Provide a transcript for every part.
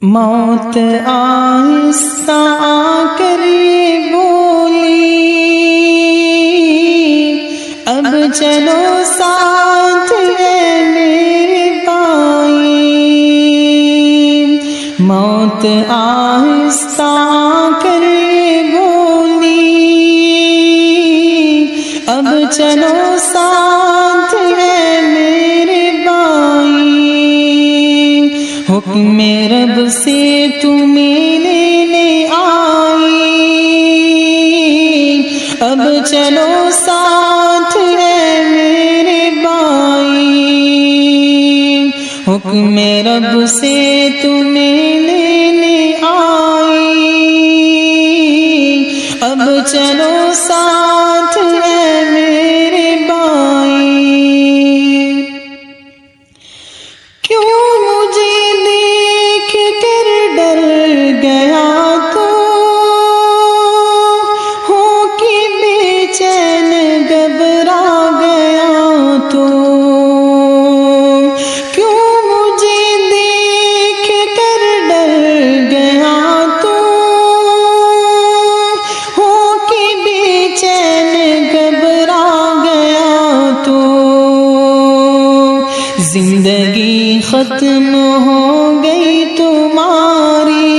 موت آہستہ آ کر بولی اب چلو ساتھ ہے میرے بھائی. موت آہستہ آ کر بولی اب چلو ساتھ ہے میرے بھائی. حکم رب سے تمہیں لینے آئی اب چلو ساتھ ہے میرے بھائی. حکم رب سے تمہیں لینے آئی اب چلو ساتھ ہے میرے بھائی. کیوں مجھے دیکھ کر ڈر گیا تو ہو کہ بے چین گھبرا گیا تو. کیوں مجھے دیکھ کر ڈر گیا تو ہو کہ بے چین گھبرا گیا تو. زندگی ختم ہو گئی تمہاری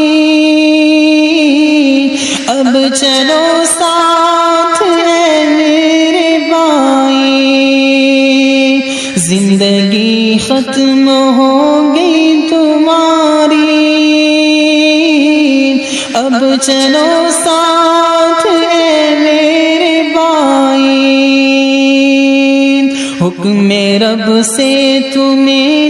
اب چلو ساتھ ہے میرے بھائی. زندگی ختم ہو گئی تمہاری اب چلو ساتھ ہے میرے بھائی. حکم رب سے تمہیں